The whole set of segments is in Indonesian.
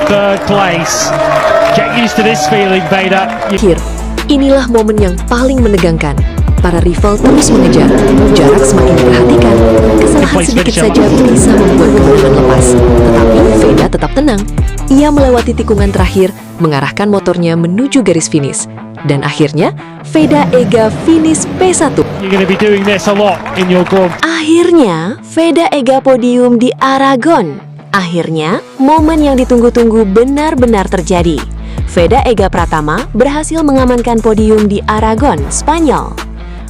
third place. Get used to this feeling, Veda. Inilah momen yang paling menegangkan. Para rival terus mengejar, jarak semakin diperhatikan. Kesalahan sedikit saja bisa membuat kemenangan lepas. Tetapi Veda tetap tenang. Ia melewati tikungan terakhir, mengarahkan motornya menuju garis finish. Dan akhirnya, Veda Ega finish P1. You're going to be doing this a lot in your Grand. Akhirnya, Veda Ega podium di Aragon. Akhirnya, momen yang ditunggu-tunggu benar-benar terjadi. Veda Ega Pratama berhasil mengamankan podium di Aragon, Spanyol.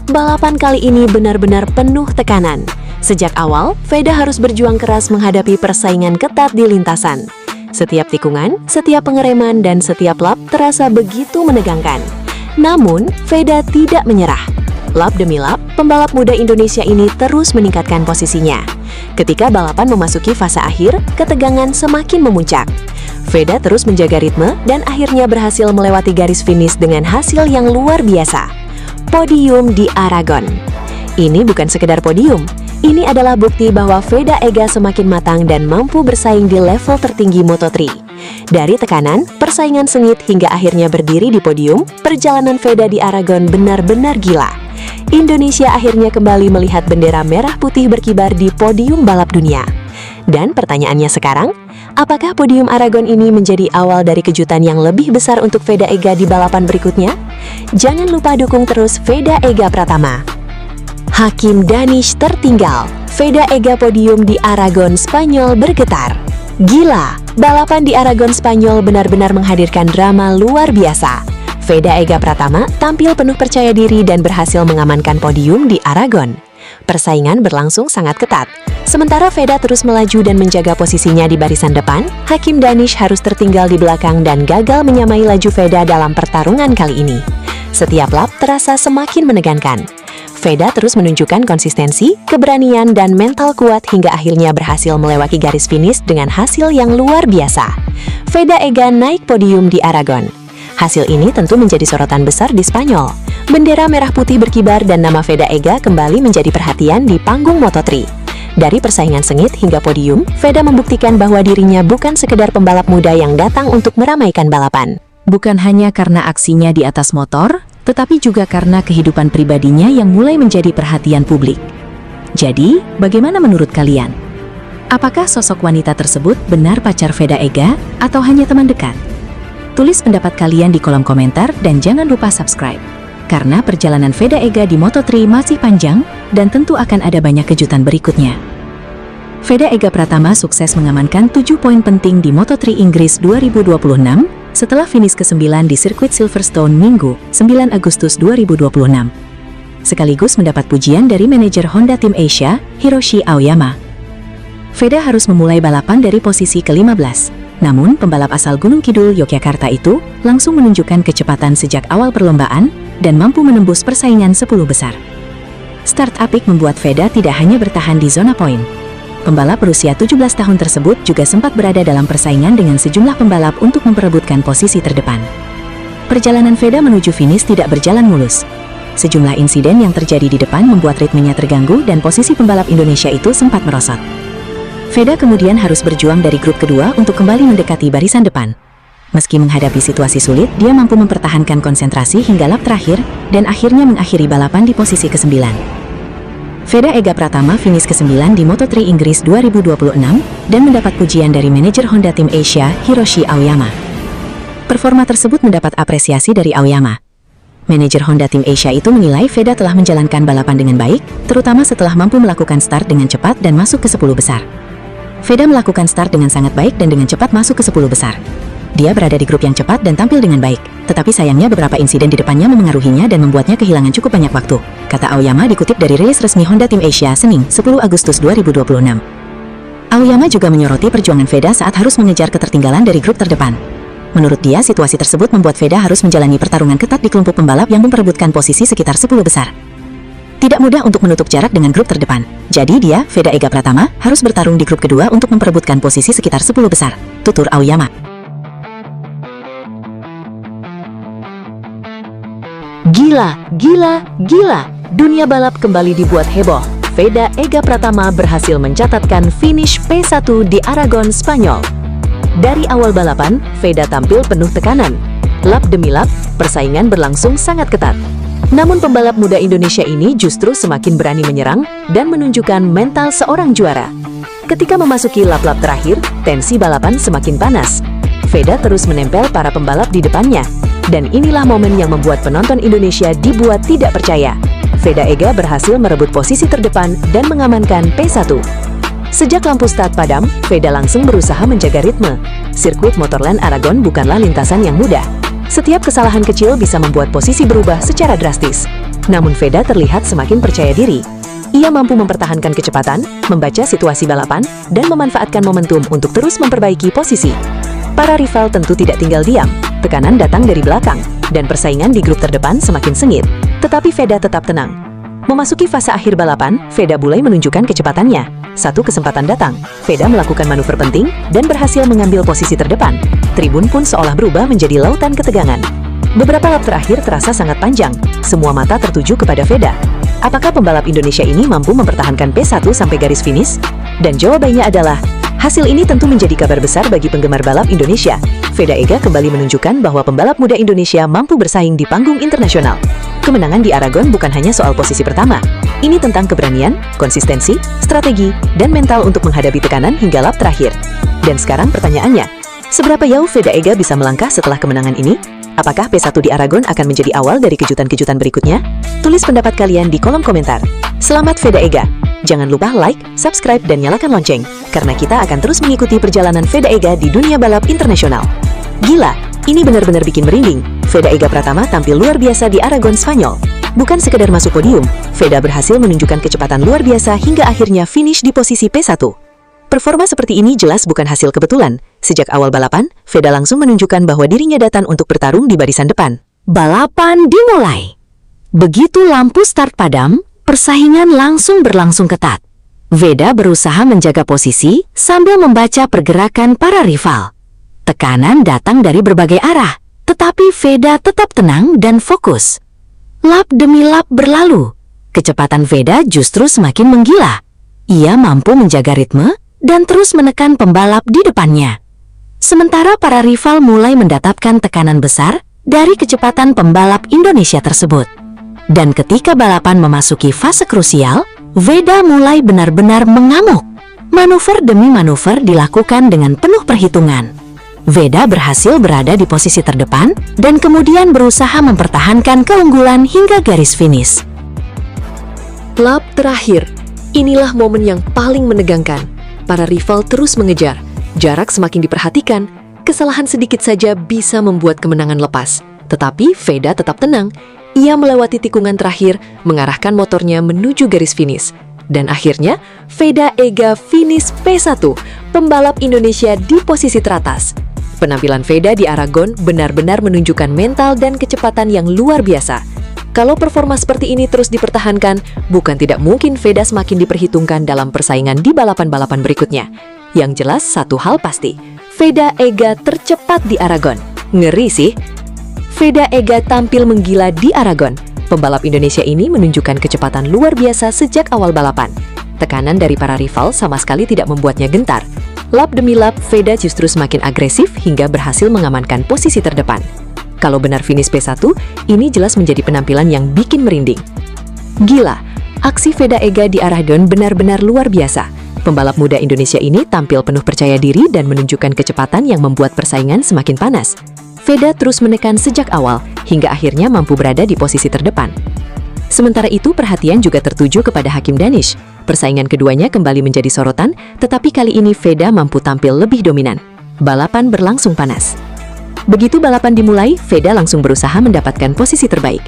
Balapan kali ini benar-benar penuh tekanan. Sejak awal, Veda harus berjuang keras menghadapi persaingan ketat di lintasan. Setiap tikungan, setiap pengereman, dan setiap lap terasa begitu menegangkan. Namun, Veda tidak menyerah. Lap demi lap, pembalap muda Indonesia ini terus meningkatkan posisinya. Ketika balapan memasuki fase akhir, ketegangan semakin memuncak. Veda terus menjaga ritme dan akhirnya berhasil melewati garis finish dengan hasil yang luar biasa. Podium di Aragon. Ini bukan sekedar podium, ini adalah bukti bahwa Veda Ega semakin matang dan mampu bersaing di level tertinggi Moto3. Dari tekanan, persaingan sengit hingga akhirnya berdiri di podium, perjalanan Veda di Aragon benar-benar gila. Indonesia akhirnya kembali melihat bendera merah putih berkibar di podium balap dunia. Dan pertanyaannya sekarang, apakah podium Aragon ini menjadi awal dari kejutan yang lebih besar untuk Veda Ega di balapan berikutnya? Jangan lupa dukung terus Veda Ega Pratama. Hakim Danish tertinggal, Veda Ega podium di Aragon, Spanyol bergetar. Gila, balapan di Aragon, Spanyol benar-benar menghadirkan drama luar biasa. Veda Ega Pratama tampil penuh percaya diri dan berhasil mengamankan podium di Aragon. Persaingan berlangsung sangat ketat. Sementara Veda terus melaju dan menjaga posisinya di barisan depan, Hakim Danish harus tertinggal di belakang dan gagal menyamai laju Veda dalam pertarungan kali ini. Setiap lap terasa semakin menegangkan. Veda terus menunjukkan konsistensi, keberanian, dan mental kuat hingga akhirnya berhasil melewati garis finish dengan hasil yang luar biasa. Veda Ega naik podium di Aragon. Hasil ini tentu menjadi sorotan besar di Spanyol. Bendera merah putih berkibar dan nama Veda Ega kembali menjadi perhatian di panggung Moto3. Dari persaingan sengit hingga podium, Veda membuktikan bahwa dirinya bukan sekedar pembalap muda yang datang untuk meramaikan balapan. Bukan hanya karena aksinya di atas motor, tetapi juga karena kehidupan pribadinya yang mulai menjadi perhatian publik. Jadi, bagaimana menurut kalian? Apakah sosok wanita tersebut benar pacar Veda Ega atau hanya teman dekat? Tulis pendapat kalian di kolom komentar dan jangan lupa subscribe. Karena perjalanan Veda Ega di Moto3 masih panjang dan tentu akan ada banyak kejutan berikutnya. Veda Ega Pratama sukses mengamankan 7 poin penting di Moto3 Inggris 2026 setelah finish ke-9 di sirkuit Silverstone Minggu, 9 Agustus 2026. Sekaligus mendapat pujian dari manajer Honda Tim Asia, Hiroshi Aoyama. Veda harus memulai balapan dari posisi ke-15. Namun, pembalap asal Gunung Kidul, Yogyakarta itu langsung menunjukkan kecepatan sejak awal perlombaan dan mampu menembus persaingan 10 besar. Start apik membuat Veda tidak hanya bertahan di zona poin. Pembalap berusia 17 tahun tersebut juga sempat berada dalam persaingan dengan sejumlah pembalap untuk memperebutkan posisi terdepan. Perjalanan Veda menuju finish tidak berjalan mulus. Sejumlah insiden yang terjadi di depan membuat ritmenya terganggu dan posisi pembalap Indonesia itu sempat merosot. Veda kemudian harus berjuang dari grup kedua untuk kembali mendekati barisan depan. Meski menghadapi situasi sulit, dia mampu mempertahankan konsentrasi hingga lap terakhir dan akhirnya mengakhiri balapan di posisi ke-9. Veda Ega Pratama finish ke-9 di Moto3 Inggris 2026 dan mendapat pujian dari manajer Honda Tim Asia, Hiroshi Aoyama. Performa tersebut mendapat apresiasi dari Aoyama. Manajer Honda Tim Asia itu menilai Veda telah menjalankan balapan dengan baik, terutama setelah mampu melakukan start dengan cepat dan masuk ke 10 besar. Veda melakukan start dengan sangat baik dan dengan cepat masuk ke 10 besar. Dia berada di grup yang cepat dan tampil dengan baik, tetapi sayangnya beberapa insiden di depannya memengaruhinya dan membuatnya kehilangan cukup banyak waktu, kata Aoyama dikutip dari rilis resmi Honda Tim Asia Senin, 10 Agustus 2026. Aoyama juga menyoroti perjuangan Veda saat harus mengejar ketertinggalan dari grup terdepan. Menurut dia, situasi tersebut membuat Veda harus menjalani pertarungan ketat di kelompok pembalap yang memperebutkan posisi sekitar 10 besar. Tidak mudah untuk menutup jarak dengan grup terdepan. Jadi dia, Veda Ega Pratama, harus bertarung di grup kedua untuk memperebutkan posisi sekitar 10 besar, tutur Aoyama. Gila, gila, gila. Dunia balap kembali dibuat heboh. Veda Ega Pratama berhasil mencatatkan finish P1 di Aragon, Spanyol. Dari awal balapan, Veda tampil penuh tekanan. Lap demi lap, persaingan berlangsung sangat ketat. Namun pembalap muda Indonesia ini justru semakin berani menyerang dan menunjukkan mental seorang juara. Ketika memasuki lap-lap terakhir, tensi balapan semakin panas. Veda terus menempel para pembalap di depannya. Dan inilah momen yang membuat penonton Indonesia dibuat tidak percaya. Veda Ega berhasil merebut posisi terdepan dan mengamankan P1. Sejak lampu start padam, Veda langsung berusaha menjaga ritme. Sirkuit Motorland Aragon bukanlah lintasan yang mudah. Setiap kesalahan kecil bisa membuat posisi berubah secara drastis. Namun Veda terlihat semakin percaya diri. Ia mampu mempertahankan kecepatan, membaca situasi balapan, dan memanfaatkan momentum untuk terus memperbaiki posisi. Para rival tentu tidak tinggal diam. Tekanan datang dari belakang, dan persaingan di grup terdepan semakin sengit. Tetapi Veda tetap tenang. Memasuki fase akhir balapan, Veda mulai menunjukkan kecepatannya. Satu kesempatan datang, Veda melakukan manuver penting dan berhasil mengambil posisi terdepan. Tribun pun seolah berubah menjadi lautan ketegangan. Beberapa lap terakhir terasa sangat panjang. Semua mata tertuju kepada Veda. Apakah pembalap Indonesia ini mampu mempertahankan P1 sampai garis finish? Dan jawabannya adalah, hasil ini tentu menjadi kabar besar bagi penggemar balap Indonesia. Veda Ega kembali menunjukkan bahwa pembalap muda Indonesia mampu bersaing di panggung internasional. Kemenangan di Aragon bukan hanya soal posisi pertama. Ini tentang keberanian, konsistensi, strategi, dan mental untuk menghadapi tekanan hingga lap terakhir. Dan sekarang pertanyaannya, seberapa jauh Veda Ega bisa melangkah setelah kemenangan ini? Apakah P1 di Aragon akan menjadi awal dari kejutan-kejutan berikutnya? Tulis pendapat kalian di kolom komentar. Selamat Veda Ega! Jangan lupa like, subscribe, dan nyalakan lonceng, karena kita akan terus mengikuti perjalanan Veda Ega di dunia balap internasional. Gila, ini benar-benar bikin merinding. Veda Ega Pratama tampil luar biasa di Aragon, Spanyol. Bukan sekedar masuk podium, Veda berhasil menunjukkan kecepatan luar biasa hingga akhirnya finish di posisi P1. Performa seperti ini jelas bukan hasil kebetulan. Sejak awal balapan, Veda langsung menunjukkan bahwa dirinya datang untuk bertarung di barisan depan. Balapan dimulai. Begitu lampu start padam, persaingan langsung berlangsung ketat. Veda berusaha menjaga posisi sambil membaca pergerakan para rival. Tekanan datang dari berbagai arah, tetapi Veda tetap tenang dan fokus. Lap demi lap berlalu. Kecepatan Veda justru semakin menggila. Ia mampu menjaga ritme dan terus menekan pembalap di depannya. Sementara para rival mulai mendatapkan tekanan besar dari kecepatan pembalap Indonesia tersebut. Dan ketika balapan memasuki fase krusial, Veda mulai benar-benar mengamuk. Manuver demi manuver dilakukan dengan penuh perhitungan. Veda berhasil berada di posisi terdepan dan kemudian berusaha mempertahankan keunggulan hingga garis finish. Lap terakhir. Inilah momen yang paling menegangkan. Para rival terus mengejar. Jarak semakin diperhatikan. Kesalahan sedikit saja bisa membuat kemenangan lepas. Tetapi Veda tetap tenang. Ia melewati tikungan terakhir, mengarahkan motornya menuju garis finish. Dan akhirnya, Veda Ega finish P1, pembalap Indonesia di posisi teratas. Penampilan Veda di Aragon benar-benar menunjukkan mental dan kecepatan yang luar biasa. Kalau performa seperti ini terus dipertahankan, bukan tidak mungkin Veda semakin diperhitungkan dalam persaingan di balapan-balapan berikutnya. Yang jelas satu hal pasti, Veda Ega tercepat di Aragon. Ngeri sih. Veda Ega tampil menggila di Aragon. Pembalap Indonesia ini menunjukkan kecepatan luar biasa sejak awal balapan. Tekanan dari para rival sama sekali tidak membuatnya gentar. Lap demi lap, Veda justru semakin agresif hingga berhasil mengamankan posisi terdepan. Kalau benar finish P1, ini jelas menjadi penampilan yang bikin merinding. Gila, aksi Veda Ega di Aragon benar-benar luar biasa. Pembalap muda Indonesia ini tampil penuh percaya diri dan menunjukkan kecepatan yang membuat persaingan semakin panas. Veda terus menekan sejak awal, hingga akhirnya mampu berada di posisi terdepan. Sementara itu, perhatian juga tertuju kepada Hakim Danish. Persaingan keduanya kembali menjadi sorotan, tetapi kali ini Veda mampu tampil lebih dominan. Balapan berlangsung panas. Begitu balapan dimulai, Veda langsung berusaha mendapatkan posisi terbaik.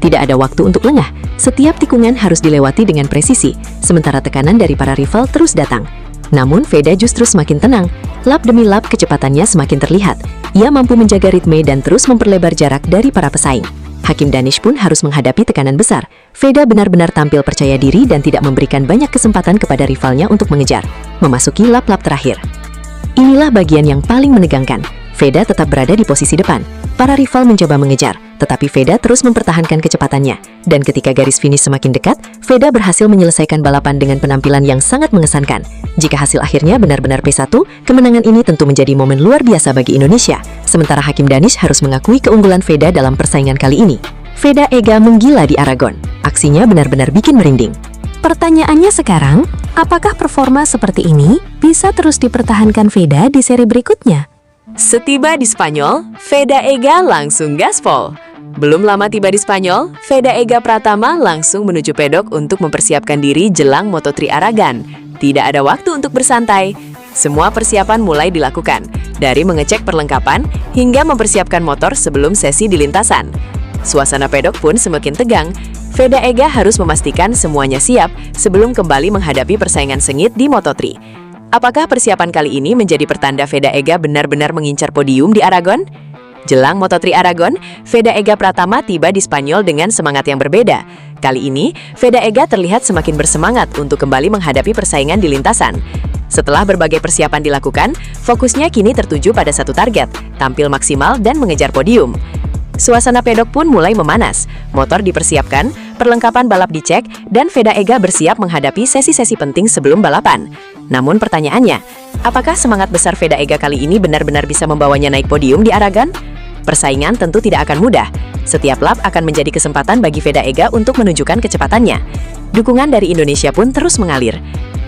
Tidak ada waktu untuk lengah, setiap tikungan harus dilewati dengan presisi, sementara tekanan dari para rival terus datang. Namun Veda justru semakin tenang, lap demi lap kecepatannya semakin terlihat. Ia mampu menjaga ritme dan terus memperlebar jarak dari para pesaing. Hakim Danish pun harus menghadapi tekanan besar. Veda benar-benar tampil percaya diri dan tidak memberikan banyak kesempatan kepada rivalnya untuk mengejar. Memasuki lap-lap terakhir. Inilah bagian yang paling menegangkan. Veda tetap berada di posisi depan. Para rival mencoba mengejar, tetapi Veda terus mempertahankan kecepatannya. Dan ketika garis finish semakin dekat, Veda berhasil menyelesaikan balapan dengan penampilan yang sangat mengesankan. Jika hasil akhirnya benar-benar P1, kemenangan ini tentu menjadi momen luar biasa bagi Indonesia. Sementara Hakim Danish harus mengakui keunggulan Veda dalam persaingan kali ini. Veda Ega menggila di Aragon. Aksinya benar-benar bikin merinding. Pertanyaannya sekarang, apakah performa seperti ini bisa terus dipertahankan Veda di seri berikutnya? Setiba di Spanyol, Veda Ega langsung gaspol. Belum lama tiba di Spanyol, Veda Ega Pratama langsung menuju pedok untuk mempersiapkan diri jelang Moto3 Aragon. Tidak ada waktu untuk bersantai. Semua persiapan mulai dilakukan, dari mengecek perlengkapan hingga mempersiapkan motor sebelum sesi di lintasan. Suasana pedok pun semakin tegang. Veda Ega harus memastikan semuanya siap sebelum kembali menghadapi persaingan sengit di Moto3. Apakah persiapan kali ini menjadi pertanda Veda Ega benar-benar mengincar podium di Aragon? Jelang Moto3 Aragon, Veda Ega Pratama tiba di Spanyol dengan semangat yang berbeda. Kali ini, Veda Ega terlihat semakin bersemangat untuk kembali menghadapi persaingan di lintasan. Setelah berbagai persiapan dilakukan, fokusnya kini tertuju pada satu target, tampil maksimal dan mengejar podium. Suasana pedok pun mulai memanas, motor dipersiapkan, perlengkapan balap dicek, dan Veda Ega bersiap menghadapi sesi-sesi penting sebelum balapan. Namun pertanyaannya, apakah semangat besar Veda Ega kali ini benar-benar bisa membawanya naik podium di Aragon? Persaingan tentu tidak akan mudah. Setiap lap akan menjadi kesempatan bagi Veda Ega untuk menunjukkan kecepatannya. Dukungan dari Indonesia pun terus mengalir.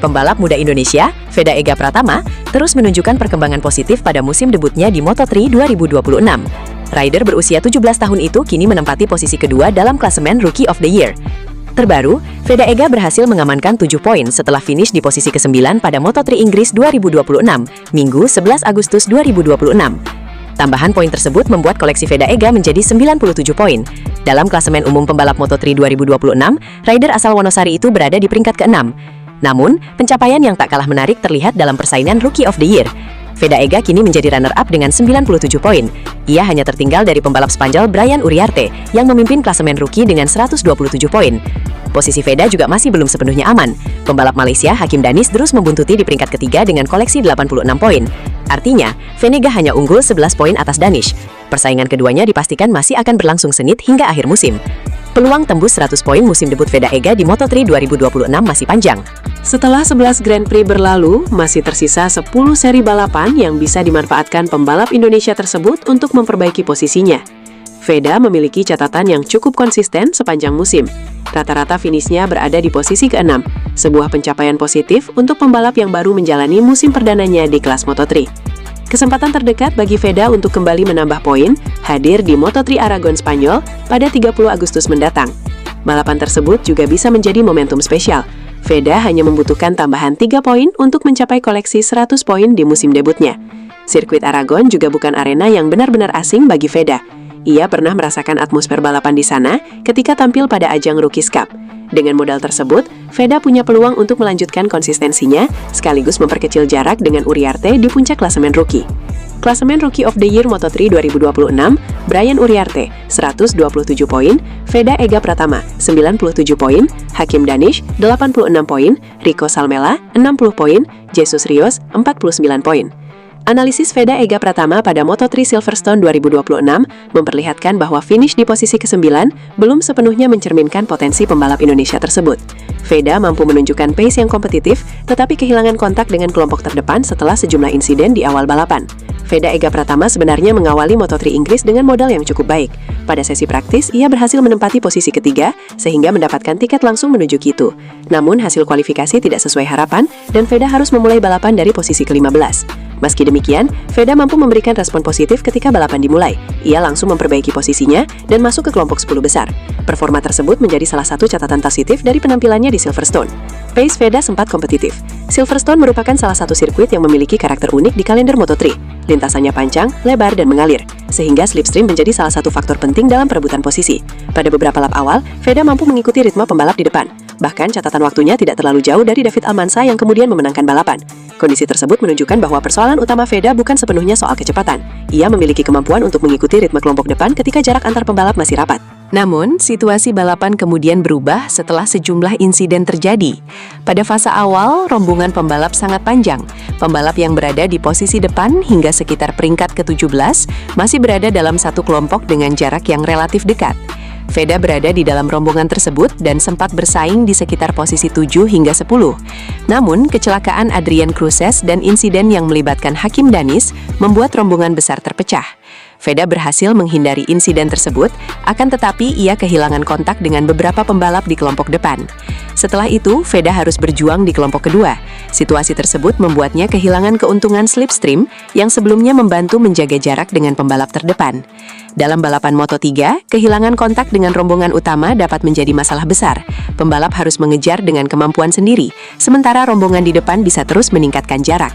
Pembalap muda Indonesia, Veda Ega Pratama, terus menunjukkan perkembangan positif pada musim debutnya di Moto3 2026. Rider berusia 17 tahun itu kini menempati posisi kedua dalam klasemen Rookie of the Year. Terbaru, Veda Ega berhasil mengamankan 7 poin setelah finish di posisi ke-9 pada Moto3 Inggris 2026, Minggu 11 Agustus 2026. Tambahan poin tersebut membuat koleksi Veda Ega menjadi 97 poin. Dalam klasemen umum pembalap Moto3 2026, rider asal Wonosari itu berada di peringkat ke-6. Namun, pencapaian yang tak kalah menarik terlihat dalam persaingan Rookie of the Year. Veda Ega kini menjadi runner-up dengan 97 poin. Ia hanya tertinggal dari pembalap Spanyol Brian Uriarte yang memimpin klasemen rookie dengan 127 poin. Posisi Veda juga masih belum sepenuhnya aman. Pembalap Malaysia Hakim Danish terus membuntuti di peringkat ketiga dengan koleksi 86 poin. Artinya, Venega hanya unggul 11 poin atas Danish. Persaingan keduanya dipastikan masih akan berlangsung sengit hingga akhir musim. Peluang tembus 100 poin musim debut Veda Ega di Moto3 2026 masih panjang. Setelah 11 Grand Prix berlalu, masih tersisa 10 seri balapan yang bisa dimanfaatkan pembalap Indonesia tersebut untuk memperbaiki posisinya. Veda memiliki catatan yang cukup konsisten sepanjang musim. Rata-rata finishnya berada di posisi ke-6, sebuah pencapaian positif untuk pembalap yang baru menjalani musim perdananya di kelas Moto3. Kesempatan terdekat bagi Veda untuk kembali menambah poin hadir di Moto3 Aragon Spanyol pada 30 Agustus mendatang. Balapan tersebut juga bisa menjadi momentum spesial. Veda hanya membutuhkan tambahan 3 poin untuk mencapai koleksi 100 poin di musim debutnya. Sirkuit Aragon juga bukan arena yang benar-benar asing bagi Veda. Ia pernah merasakan atmosfer balapan di sana ketika tampil pada ajang Rookies Cup. Dengan modal tersebut, Veda punya peluang untuk melanjutkan konsistensinya sekaligus memperkecil jarak dengan Uriarte di puncak klasemen rookie. Klasemen Rookie of the Year Moto3 2026, Brian Uriarte 127 poin, Veda Ega Pratama 97 poin, Hakim Danish 86 poin, Rico Salmela 60 poin, Jesus Rios 49 poin. Analisis Veda Ega Pratama pada Moto3 Silverstone 2026 memperlihatkan bahwa finish di posisi ke-9 belum sepenuhnya mencerminkan potensi pembalap Indonesia tersebut. Veda mampu menunjukkan pace yang kompetitif, tetapi kehilangan kontak dengan kelompok terdepan setelah sejumlah insiden di awal balapan. Veda Ega Pratama sebenarnya mengawali Moto3 Inggris dengan modal yang cukup baik. Pada sesi praktis, ia berhasil menempati posisi ketiga, sehingga mendapatkan tiket langsung menuju Q2. Namun, hasil kualifikasi tidak sesuai harapan, dan Veda harus memulai balapan dari posisi ke-15. Meski demikian, Veda mampu memberikan respon positif ketika balapan dimulai. Ia langsung memperbaiki posisinya dan masuk ke kelompok 10 besar. Performa tersebut menjadi salah satu catatan positif dari penampilannya di Silverstone. Pace Veda sempat kompetitif. Silverstone merupakan salah satu sirkuit yang memiliki karakter unik di kalender Moto3. Lintasannya panjang, lebar, dan mengalir, sehingga slipstream menjadi salah satu faktor penting dalam perebutan posisi. Pada beberapa lap awal, Veda mampu mengikuti ritme pembalap di depan. Bahkan catatan waktunya tidak terlalu jauh dari David Almansa yang kemudian memenangkan balapan. Kondisi tersebut menunjukkan bahwa persoalan utama Veda bukan sepenuhnya soal kecepatan. Ia memiliki kemampuan untuk mengikuti ritme kelompok depan ketika jarak antar pembalap masih rapat. Namun, situasi balapan kemudian berubah setelah sejumlah insiden terjadi. Pada fase awal, rombongan pembalap sangat panjang. Pembalap yang berada di posisi depan hingga sekitar peringkat ke-17 masih berada dalam satu kelompok dengan jarak yang relatif dekat. Veda berada di dalam rombongan tersebut dan sempat bersaing di sekitar posisi 7 hingga 10. Namun, kecelakaan Adrian Cruces dan insiden yang melibatkan Hakim Danis membuat rombongan besar terpecah. Veda berhasil menghindari insiden tersebut, akan tetapi ia kehilangan kontak dengan beberapa pembalap di kelompok depan. Setelah itu, Veda harus berjuang di kelompok kedua. Situasi tersebut membuatnya kehilangan keuntungan slipstream yang sebelumnya membantu menjaga jarak dengan pembalap terdepan. Dalam balapan Moto3, kehilangan kontak dengan rombongan utama dapat menjadi masalah besar. Pembalap harus mengejar dengan kemampuan sendiri, sementara rombongan di depan bisa terus meningkatkan jarak.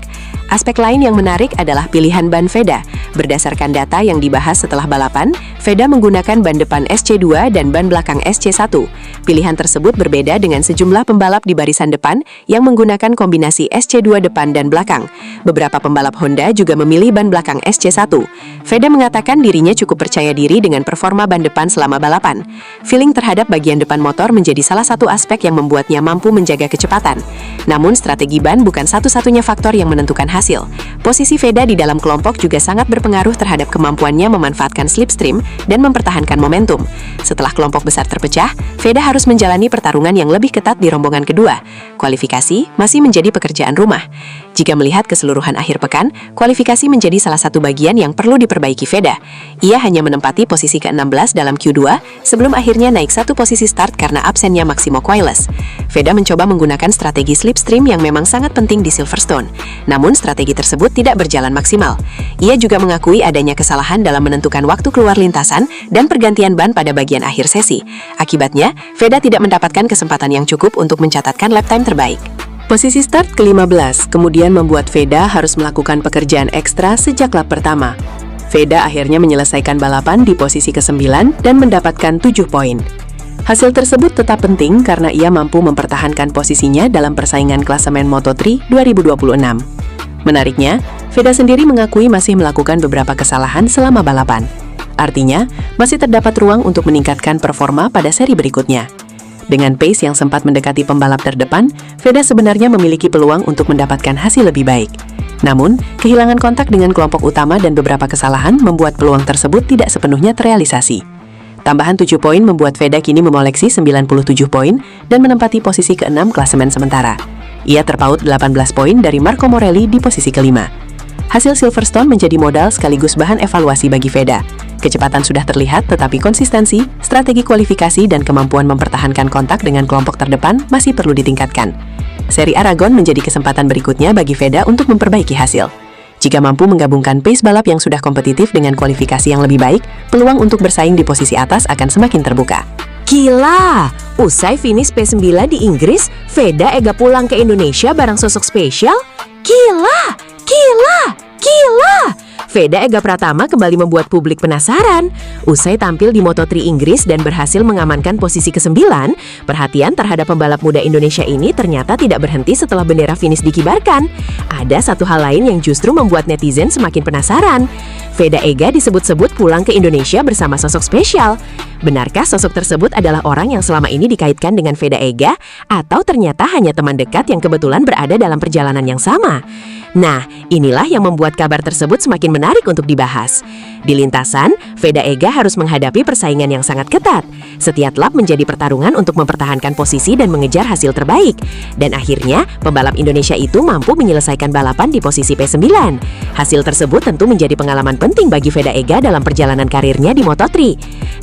Aspek lain yang menarik adalah pilihan ban Veda. Berdasarkan data yang dibahas setelah balapan, Veda menggunakan ban depan SC2 dan ban belakang SC1. Pilihan tersebut berbeda dengan sejumlah pembalap di barisan depan yang menggunakan kombinasi SC2 depan dan belakang. Beberapa pembalap Honda juga memilih ban belakang SC1. Veda mengatakan dirinya cukup percaya diri dengan performa ban depan selama balapan. Feeling terhadap bagian depan motor menjadi salah satu aspek yang membuatnya mampu menjaga kecepatan. Namun, strategi ban bukan satu-satunya faktor yang menentukan hasil. Posisi Veda di dalam kelompok juga sangat berpengaruh terhadap kemampuannya memanfaatkan slipstream dan mempertahankan momentum. Setelah kelompok besar terpecah, Veda harus menjalani pertarungan yang lebih ketat di rombongan kedua. Kualifikasi masih menjadi pekerjaan rumah. Jika melihat keseluruhan akhir pekan, kualifikasi menjadi salah satu bagian yang perlu diperbaiki Veda. Ia hanya menempati posisi ke-16 dalam Q2 sebelum akhirnya naik satu posisi start karena absennya Maximo Quiles. Veda mencoba menggunakan strategi slipstream yang memang sangat penting di Silverstone. Namun strategi tersebut tidak berjalan maksimal. Ia juga mengakui adanya kesalahan dalam menentukan waktu keluar lintasan dan pergantian ban pada bagian akhir sesi. Akibatnya, Veda tidak mendapatkan kesempatan yang cukup untuk mencatatkan lap time terbaik. Posisi start ke-15 kemudian membuat Veda harus melakukan pekerjaan ekstra sejak lap pertama. Veda akhirnya menyelesaikan balapan di posisi ke-9 dan mendapatkan 7 poin. Hasil tersebut tetap penting karena ia mampu mempertahankan posisinya dalam persaingan klasemen Moto3 2026. Menariknya, Veda sendiri mengakui masih melakukan beberapa kesalahan selama balapan. Artinya, masih terdapat ruang untuk meningkatkan performa pada seri berikutnya. Dengan pace yang sempat mendekati pembalap terdepan, Veda sebenarnya memiliki peluang untuk mendapatkan hasil lebih baik. Namun, kehilangan kontak dengan kelompok utama dan beberapa kesalahan membuat peluang tersebut tidak sepenuhnya terrealisasi. Tambahan 7 poin membuat Veda kini memoleksi 97 poin dan menempati posisi ke-6 klasemen sementara. Ia terpaut 18 poin dari Marco Morelli di posisi ke-5. Hasil Silverstone menjadi modal sekaligus bahan evaluasi bagi Veda. Kecepatan sudah terlihat, tetapi konsistensi, strategi kualifikasi, dan kemampuan mempertahankan kontak dengan kelompok terdepan masih perlu ditingkatkan. Seri Aragon menjadi kesempatan berikutnya bagi Veda untuk memperbaiki hasil. Jika mampu menggabungkan pace balap yang sudah kompetitif dengan kualifikasi yang lebih baik, peluang untuk bersaing di posisi atas akan semakin terbuka. Gila! Usai finish P9 di Inggris, Veda Ega pulang ke Indonesia bareng sosok spesial? Gila! Gila! Gila! Veda Ega Pratama kembali membuat publik penasaran. Usai tampil di Moto3 Inggris dan berhasil mengamankan posisi ke-9, perhatian terhadap pembalap muda Indonesia ini ternyata tidak berhenti setelah bendera finish dikibarkan. Ada satu hal lain yang justru membuat netizen semakin penasaran. Veda Ega disebut-sebut pulang ke Indonesia bersama sosok spesial. Benarkah sosok tersebut adalah orang yang selama ini dikaitkan dengan Veda Ega, atau ternyata hanya teman dekat yang kebetulan berada dalam perjalanan yang sama? Nah, inilah yang membuat kabar tersebut semakin menarik untuk dibahas. Di lintasan, Veda Ega harus menghadapi persaingan yang sangat ketat. Setiap lap menjadi pertarungan untuk mempertahankan posisi dan mengejar hasil terbaik. Dan akhirnya, pembalap Indonesia itu mampu menyelesaikan balapan di posisi P9. Hasil tersebut tentu menjadi pengalaman penting bagi Veda Ega dalam perjalanan karirnya di Moto3.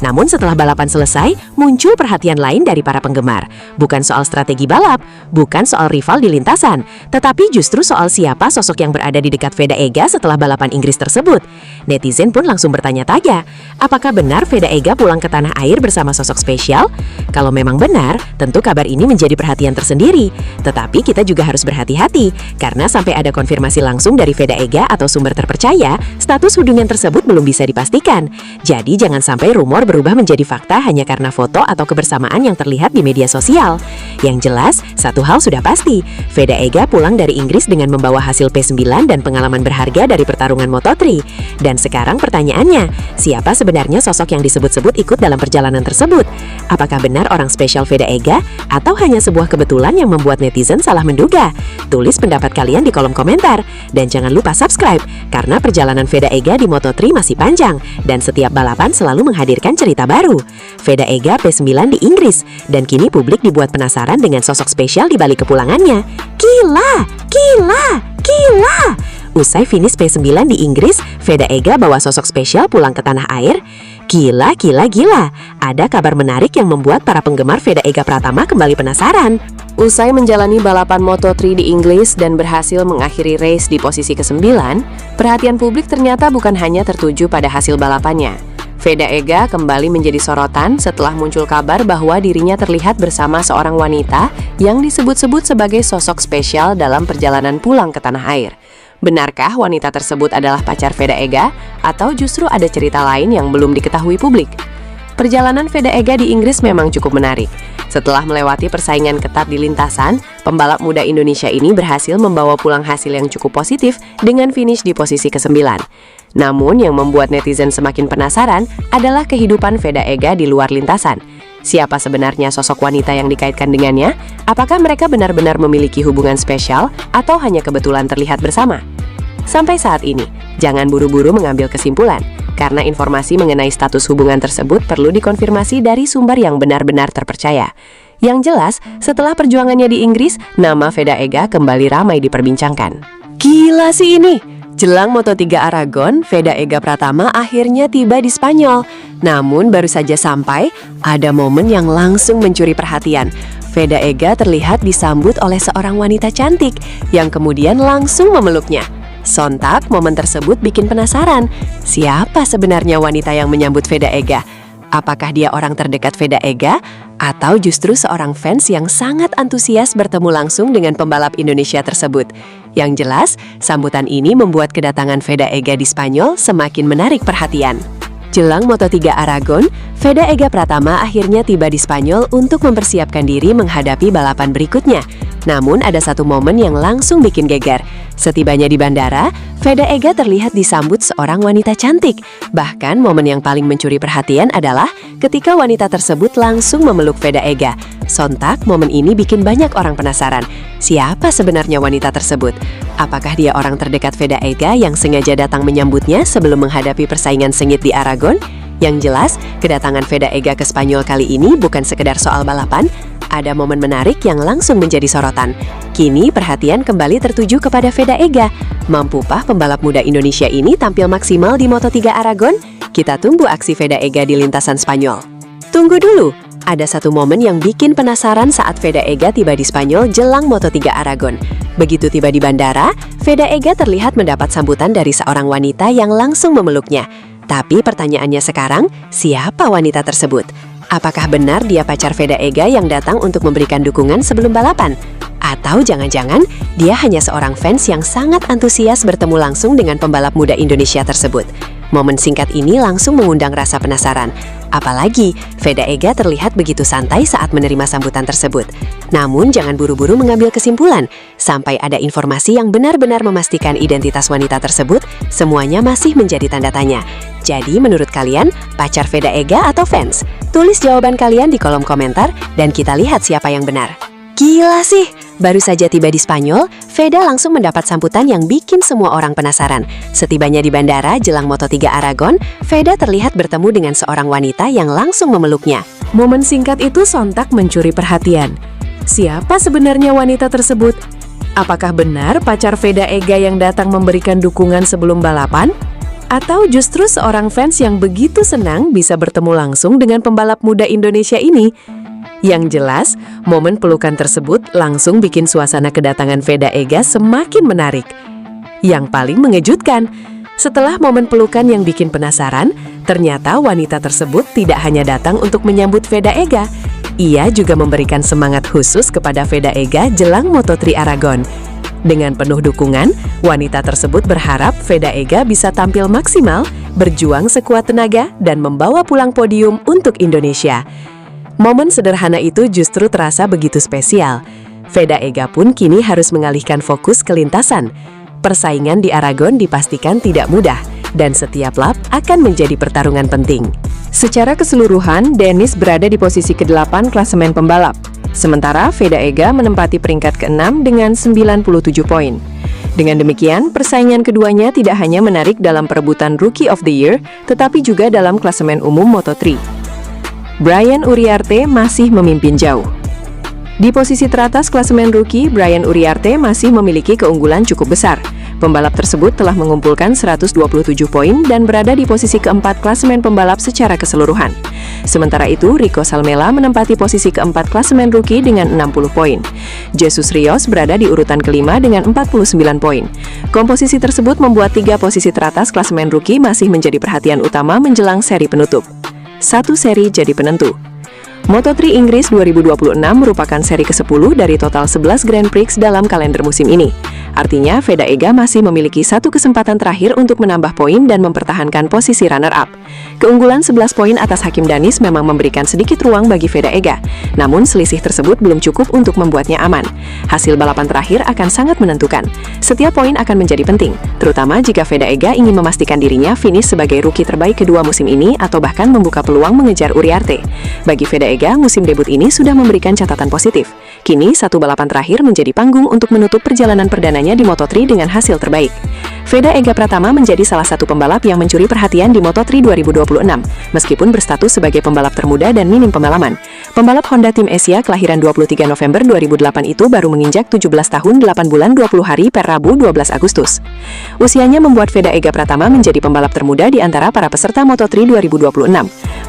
Namun setelah balapan selesai, muncul perhatian lain dari para penggemar. Bukan soal strategi balap, bukan soal rival di lintasan, tetapi justru soal siapa sosok yang berada di dekat Veda Ega setelah balapan Inggris tersebut. Netizen pun langsung bertanya-tanya, apakah benar Veda Ega pulang ke tanah air bersama sosok spesial? Kalau memang benar, tentu kabar ini menjadi perhatian tersendiri. Tetapi kita juga harus berhati-hati, karena sampai ada konfirmasi langsung dari Veda Ega atau sumber terpercaya, status hubungan tudingan tersebut belum bisa dipastikan. Jadi jangan sampai rumor berubah menjadi fakta hanya karena foto atau kebersamaan yang terlihat di media sosial. Yang jelas, satu hal sudah pasti, Veda Ega pulang dari Inggris dengan membawa hasil P9 dan pengalaman berharga dari pertarungan Moto3. Dan sekarang pertanyaannya, siapa sebenarnya sosok yang disebut-sebut ikut dalam perjalanan tersebut? Apakah benar orang spesial Veda Ega atau hanya sebuah kebetulan yang membuat netizen salah menduga? Tulis pendapat kalian di kolom komentar. Dan jangan lupa subscribe, karena perjalanan Veda Ega di Moto3 masih panjang, dan setiap balapan selalu menghadirkan cerita baru. Veda Ega P9 di Inggris, dan kini publik dibuat penasaran dengan sosok spesial di balik kepulangannya. Gila! Gila! Gila! Usai finish P9 di Inggris, Veda Ega bawa sosok spesial pulang ke tanah air. Gila, gila, gila. Ada kabar menarik yang membuat para penggemar Veda Ega Pratama kembali penasaran. Usai menjalani balapan Moto3 di Inggris dan berhasil mengakhiri race di posisi ke-9, perhatian publik ternyata bukan hanya tertuju pada hasil balapannya. Veda Ega kembali menjadi sorotan setelah muncul kabar bahwa dirinya terlihat bersama seorang wanita yang disebut-sebut sebagai sosok spesial dalam perjalanan pulang ke tanah air. Benarkah wanita tersebut adalah pacar Veda Ega, atau justru ada cerita lain yang belum diketahui publik? Perjalanan Veda Ega di Inggris memang cukup menarik. Setelah melewati persaingan ketat di lintasan, pembalap muda Indonesia ini berhasil membawa pulang hasil yang cukup positif dengan finish di posisi ke-9. Namun yang membuat netizen semakin penasaran adalah kehidupan Veda Ega di luar lintasan. Siapa sebenarnya sosok wanita yang dikaitkan dengannya? Apakah mereka benar-benar memiliki hubungan spesial atau hanya kebetulan terlihat bersama? Sampai saat ini, jangan buru-buru mengambil kesimpulan, karena informasi mengenai status hubungan tersebut perlu dikonfirmasi dari sumber yang benar-benar terpercaya. Yang jelas, setelah perjuangannya di Inggris, nama Veda Ega kembali ramai diperbincangkan. Gila sih ini! Jelang Moto3 Aragon, Veda Ega Pratama akhirnya tiba di Spanyol. Namun baru saja sampai, ada momen yang langsung mencuri perhatian. Veda Ega terlihat disambut oleh seorang wanita cantik yang kemudian langsung memeluknya. Sontak, momen tersebut bikin penasaran. Siapa sebenarnya wanita yang menyambut Veda Ega? Apakah dia orang terdekat Veda Ega? Atau justru seorang fans yang sangat antusias bertemu langsung dengan pembalap Indonesia tersebut? Yang jelas, sambutan ini membuat kedatangan Veda Ega di Spanyol semakin menarik perhatian. Jelang Moto3 Aragon, Veda Ega Pratama akhirnya tiba di Spanyol untuk mempersiapkan diri menghadapi balapan berikutnya. Namun ada satu momen yang langsung bikin geger. Setibanya di bandara, Veda Ega terlihat disambut seorang wanita cantik. Bahkan momen yang paling mencuri perhatian adalah ketika wanita tersebut langsung memeluk Veda Ega. Sontak, momen ini bikin banyak orang penasaran. Siapa sebenarnya wanita tersebut? Apakah dia orang terdekat Veda Ega yang sengaja datang menyambutnya sebelum menghadapi persaingan sengit di Aragon? Yang jelas, kedatangan Veda Ega ke Spanyol kali ini bukan sekedar soal balapan. Ada momen menarik yang langsung menjadi sorotan. Kini perhatian kembali tertuju kepada Veda Ega. Mampukah pembalap muda Indonesia ini tampil maksimal di Moto3 Aragon? Kita tunggu aksi Veda Ega di lintasan Spanyol. Tunggu dulu, ada satu momen yang bikin penasaran saat Veda Ega tiba di Spanyol jelang Moto3 Aragon. Begitu tiba di bandara, Veda Ega terlihat mendapat sambutan dari seorang wanita yang langsung memeluknya. Tapi pertanyaannya sekarang, siapa wanita tersebut? Apakah benar dia pacar Veda Ega yang datang untuk memberikan dukungan sebelum balapan? Atau jangan-jangan dia hanya seorang fans yang sangat antusias bertemu langsung dengan pembalap muda Indonesia tersebut? Momen singkat ini langsung mengundang rasa penasaran. Apalagi, Veda Ega terlihat begitu santai saat menerima sambutan tersebut. Namun jangan buru-buru mengambil kesimpulan. Sampai ada informasi yang benar-benar memastikan identitas wanita tersebut, semuanya masih menjadi tanda tanya. Jadi menurut kalian, pacar Veda Ega atau fans? Tulis jawaban kalian di kolom komentar dan kita lihat siapa yang benar. Gila sih! Baru saja tiba di Spanyol, Veda langsung mendapat sambutan yang bikin semua orang penasaran. Setibanya di bandara jelang Moto3 Aragon, Veda terlihat bertemu dengan seorang wanita yang langsung memeluknya. Momen singkat itu sontak mencuri perhatian. Siapa sebenarnya wanita tersebut? Apakah benar pacar Veda Ega yang datang memberikan dukungan sebelum balapan? Atau justru seorang fans yang begitu senang bisa bertemu langsung dengan pembalap muda Indonesia ini? Yang jelas, momen pelukan tersebut langsung bikin suasana kedatangan Veda Ega semakin menarik. Yang paling mengejutkan, setelah momen pelukan yang bikin penasaran, ternyata wanita tersebut tidak hanya datang untuk menyambut Veda Ega, ia juga memberikan semangat khusus kepada Veda Ega jelang Moto3 Aragon. Dengan penuh dukungan, wanita tersebut berharap Veda Ega bisa tampil maksimal, berjuang sekuat tenaga, dan membawa pulang podium untuk Indonesia. Momen sederhana itu justru terasa begitu spesial. Veda Ega pun kini harus mengalihkan fokus ke lintasan. Persaingan di Aragon dipastikan tidak mudah, dan setiap lap akan menjadi pertarungan penting. Secara keseluruhan, Dennis berada di posisi ke-8 klasemen pembalap. Sementara Veda Ega menempati peringkat ke-6 dengan 97 poin. Dengan demikian, persaingan keduanya tidak hanya menarik dalam perebutan Rookie of the Year, tetapi juga dalam klasemen umum Moto3. Brian Uriarte masih memimpin jauh. Di posisi teratas klasemen rookie, Brian Uriarte masih memiliki keunggulan cukup besar. Pembalap tersebut telah mengumpulkan 127 poin dan berada di posisi keempat klasemen pembalap secara keseluruhan. Sementara itu, Rico Salmela menempati posisi keempat klasemen rookie dengan 60 poin. Jesus Rios berada di urutan kelima dengan 49 poin. Komposisi tersebut membuat 3 posisi teratas klasemen rookie masih menjadi perhatian utama menjelang seri penutup. Satu seri jadi penentu. Moto3 Inggris 2026 merupakan seri ke-10 dari total 11 Grand Prix dalam kalender musim ini. Artinya, Veda Ega masih memiliki satu kesempatan terakhir untuk menambah poin dan mempertahankan posisi runner-up. Keunggulan 11 poin atas Hakim Danis memang memberikan sedikit ruang bagi Veda Ega, namun selisih tersebut belum cukup untuk membuatnya aman. Hasil balapan terakhir akan sangat menentukan. Setiap poin akan menjadi penting, terutama jika Veda Ega ingin memastikan dirinya finish sebagai rookie terbaik kedua musim ini atau bahkan membuka peluang mengejar Uriarte. Bagi Veda Ega, musim debut ini sudah memberikan catatan positif. Kini, satu balapan terakhir menjadi panggung untuk menutup perjalanan perdananya di Moto3 dengan hasil terbaik. Veda Ega Pratama menjadi salah satu pembalap yang mencuri perhatian di Moto3 2026, meskipun berstatus sebagai pembalap termuda dan minim pengalaman. Pembalap Honda Tim Asia kelahiran 23 November 2008 itu baru menginjak 17 tahun 8 bulan 20 hari per Rabu 12 Agustus. Usianya membuat Veda Ega Pratama menjadi pembalap termuda di antara para peserta Moto3 2026.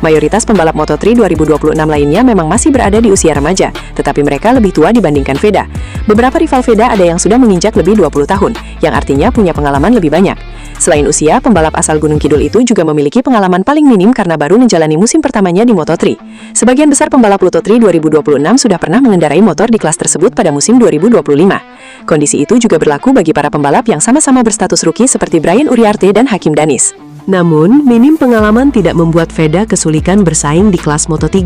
Mayoritas pembalap Moto3 2026 lainnya memang masih berada di usia remaja, tetapi mereka lebih tua dibandingkan Veda. Beberapa rival Veda ada yang sudah menginjak lebih 20 tahun, yang artinya punya pengalaman lebih banyak. Selain usia, pembalap asal Gunung Kidul itu juga memiliki pengalaman paling minim karena baru menjalani musim pertamanya di Moto3. Sebagian besar pembalap Moto3 2026 sudah pernah mengendarai motor di kelas tersebut pada musim 2025. Kondisi itu juga berlaku bagi para pembalap yang sama-sama berstatus rookie seperti Brian Uriarte dan Hakim Danis. Namun, minim pengalaman tidak membuat Veda kesulitan bersaing di kelas Moto3.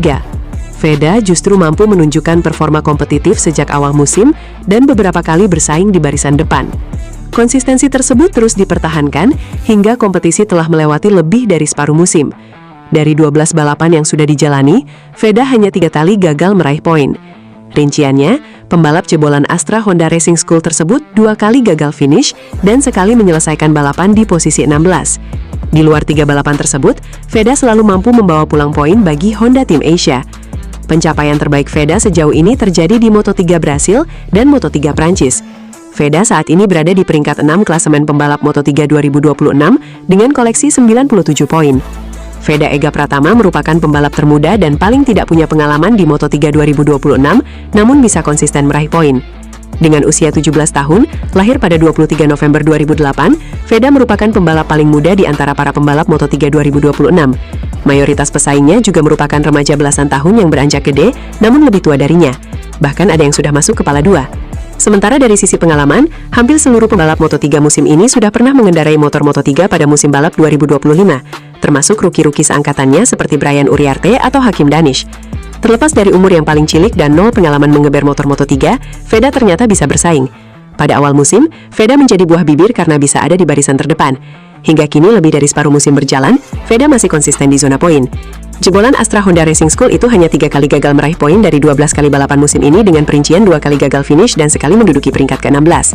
Veda justru mampu menunjukkan performa kompetitif sejak awal musim dan beberapa kali bersaing di barisan depan. Konsistensi tersebut terus dipertahankan hingga kompetisi telah melewati lebih dari separuh musim. Dari 12 balapan yang sudah dijalani, Veda hanya 3 kali gagal meraih poin. Rinciannya, pembalap jebolan Astra Honda Racing School tersebut 2 kali gagal finish dan sekali menyelesaikan balapan di posisi 16. Di luar 3 balapan tersebut, Veda selalu mampu membawa pulang poin bagi Honda Tim Asia. Pencapaian terbaik Veda sejauh ini terjadi di Moto3 Brasil dan Moto3 Prancis. Veda saat ini berada di peringkat 6 klasemen pembalap Moto3 2026 dengan koleksi 97 poin. Veda Ega Pratama merupakan pembalap termuda dan paling tidak punya pengalaman di Moto3 2026, namun bisa konsisten meraih poin. Dengan usia 17 tahun, lahir pada 23 November 2008, Veda merupakan pembalap paling muda di antara para pembalap Moto3 2026. Mayoritas pesaingnya juga merupakan remaja belasan tahun yang beranjak gede, namun lebih tua darinya. Bahkan ada yang sudah masuk kepala 2. Sementara dari sisi pengalaman, hampir seluruh pembalap Moto3 musim ini sudah pernah mengendarai motor Moto3 pada musim balap 2025, termasuk rookie-rookie seangkatannya seperti Brian Uriarte atau Hakim Danis. Terlepas dari umur yang paling cilik dan nol pengalaman mengeber motor Moto3, Veda ternyata bisa bersaing. Pada awal musim, Veda menjadi buah bibir karena bisa ada di barisan terdepan. Hingga kini lebih dari separuh musim berjalan, Veda masih konsisten di zona poin. Jebolan Astra Honda Racing School itu hanya 3 kali gagal meraih poin dari 12 kali balapan musim ini dengan perincian 2 kali gagal finish dan sekali menduduki peringkat ke-16.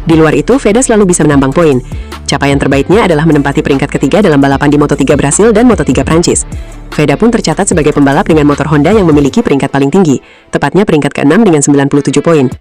Di luar itu, Veda selalu bisa menambang poin. Capaian terbaiknya adalah menempati peringkat ketiga dalam balapan di Moto3 Brasil dan Moto3 Prancis. Veda pun tercatat sebagai pembalap dengan motor Honda yang memiliki peringkat paling tinggi, tepatnya peringkat ke-6 dengan 97 poin.